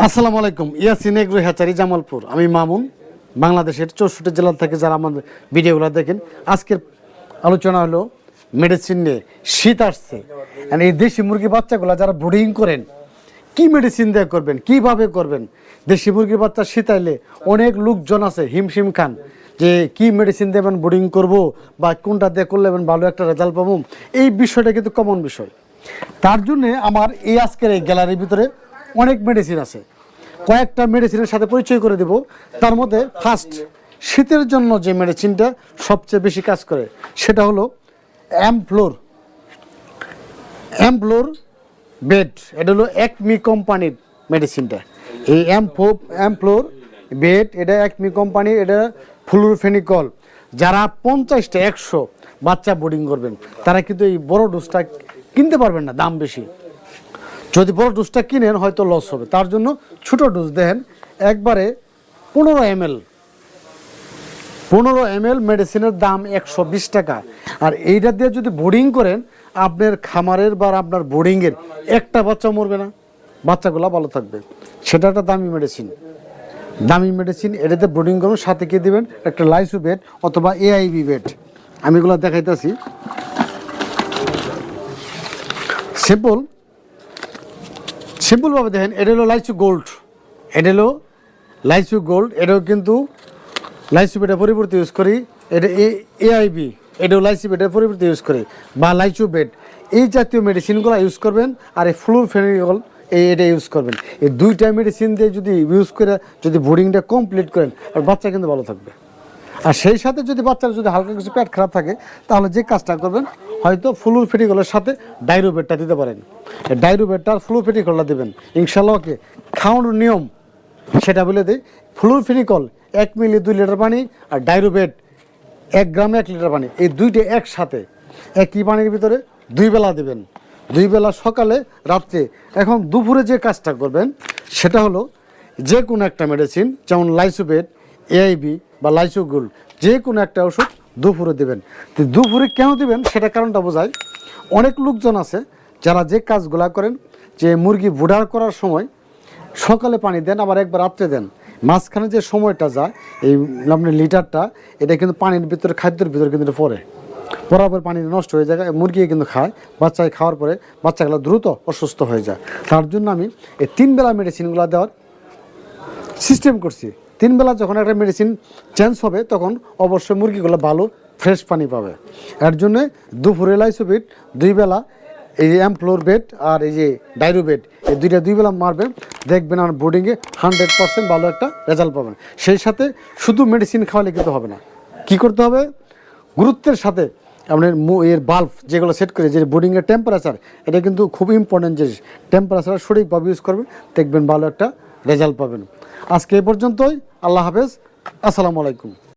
আসসালামু আলাইকুম। Yasin agro hatchery, Jamalpur. আমি মামুন। বাংলাদেশের 64 জেলা থেকে যারা আমাদের ভিডিওগুলো দেখেন, আজকের আলোচনা হলো মেডিসিন নিয়ে। শীত আসছে, এই দেশি মুরগি বাচ্চাগুলো যারা ব্রিডিং করেন, কি মেডিসিন দিয়ে করবেন, কিভাবে করবেন। দেশি মুরগির বাচ্চা শীতাইলে অনেক লোকজন আছে হিমশিম খান যে কি মেডিসিন দেবেন, ব্রিডিং করব বা কোনটা দিয়ে করলে ভালো একটা রেজাল্ট পাবো। এই বিষয়টা কিন্তু কমন বিষয়। তার জন্যে আমার এই আজকের এই গ্যালারির ভিতরে অনেক মেডিসিন আছে। কয়েকটা মেডিসিনের সাথে পরিচয় করে দেব। তার মধ্যে ফার্স্ট, শীতের জন্য যে মেডিসিনটা সবচেয়ে বেশি কাজ করে সেটা হলো অ্যামফ্লোর বেড। এটা হলো একমি কোম্পানির মেডিসিনটা। এই অ্যামফ্লোর বেড, এটা একমি কোম্পানির। এটা ফ্লুরফেনিকল। যারা 50টা 100 বাচ্চা বোর্ডিং করবেন তারা কিন্তু এই বড় ডোজটা কিনতে পারবেন না, দাম বেশি। যদি বড় ডোজটা কিনেন হয়তো লস হবে। তার জন্য ছোটো ডোজ দেন একবারে 15 ml মেডিসিনের দাম 120 টাকা। আর এইটা দিয়ে যদি বোর্ডিং করেন, আপনার খামারের বা আপনার বোর্ডিংয়ের একটা বাচ্চা মরবে না, বাচ্চাগুলো ভালো থাকবে। সেটা একটা দামি মেডিসিন। এটাতে বোর্ডিং করুন, সাথে কি দেবেন একটা লাইসু বেড অথবা এআইবি বেড। আমি এগুলো দেখাইতেছি সিম্পলভাবে দেখেন। এটা হলো লাইসু গোল্ড। এটাও কিন্তু লাইসু বেডের পরিবর্তে ইউজ করি। এটা এআইবি, এটাও লাইসু বেডের পরিবর্তে ইউজ করি, বা লাইসু বেড। এই জাতীয় মেডিসিনগুলো ইউজ করবেন। আর এই ফ্লুরফেনিকল এটা ইউজ করবেন। এই দুইটা মেডিসিন দিয়ে যদি ইউজ করে যদি বোর্ডিংটা কমপ্লিট করেন, আর বাচ্চা কিন্তু ভালো থাকবে। আর সেই সাথে যদি বাচ্চার যদি হালকা কিছু পেট খারাপ থাকে, তাহলে যে কাজটা করবেন, হয়তো ফ্লুরফেনিকলের সাথে ডাইরোবেটটা দিতে পারেন। ডাইরোবেটটা আর ফ্লুরফেনিকলটা দেবেন, ইনশাল্লাহ। ওকে, খাওয়ানোর নিয়ম সেটা বলে দিই। ফ্লুরফেনিকল 1 মিলি 2 লিটার পানি, আর ডাইরোবেট 1 গ্রাম 1 লিটার পানি। এই দুইটা একসাথে একই পানির ভিতরে 2 বেলা দেবেন। 2 বেলা, সকালে, রাত্রে। এখন দুপুরে যে কাজটা করবেন সেটা হলো যে কোনো একটা মেডিসিন, যেমন লাইসোবেট, এআইবি বা লাইসোগুল, যে কোনো একটা ওষুধ দুপুরে দেবেন। তো দুপুরে কেন দেবেন সেটা কারণটা বোঝায়। অনেক লোকজন আছে যারা যে কাজগুলা করেন, যে মুরগি বুডার করার সময় সকালে পানি দেন, আবার একবার রাত্রে দেন। মাঝখানে যে সময়টা যায়, এই আপনার লিটারটা, এটা কিন্তু পানির ভিতরে, খাদ্যের ভিতরে কিন্তু পড়ার পর পানি নষ্ট হয়ে যায়। মুরগি কিন্তু খায়, বাচ্চায় খাওয়ার পরে বাচ্চাগুলো দ্রুত অসুস্থ হয়ে যায়। তার জন্য আমি এই 3 বেলা মেডিসিনগুলো দেওয়ার সিস্টেম করছি। 3 বেলা যখন একটা মেডিসিন চেঞ্জ হবে, তখন অবশ্যই মুরগিগুলো ভালো ফ্রেশ পানি পাবে। এর জন্যে দুপুরে লাইসোবেট, 2 বেলা এই অ্যামফ্লোর বেড আর এই যে ডাইরোবেট, এই 2 বেলা মারবেন, দেখবেন আমার বোর্ডিংয়ে 100% ভালো একটা রেজাল্ট পাবেন। সেই সাথে শুধু মেডিসিন খাওয়ালে কিন্তু হবে না। কি করতে হবে? গুরুত্বের সাথে আপনার এর বাল্ব যেগুলো সেট করে, যে বোর্ডিংয়ের টেম্পারেচার, এটা কিন্তু খুব ইম্পর্টেন্ট জিনিস। টেম্পারেচার সঠিকভাবে ইউজ করবেন, দেখবেন ভালো একটা রেজাল্ট পাবেন। আজকে এই পর্যন্তই। আল্লাহ হাফেজ, আসসালামু আলাইকুম।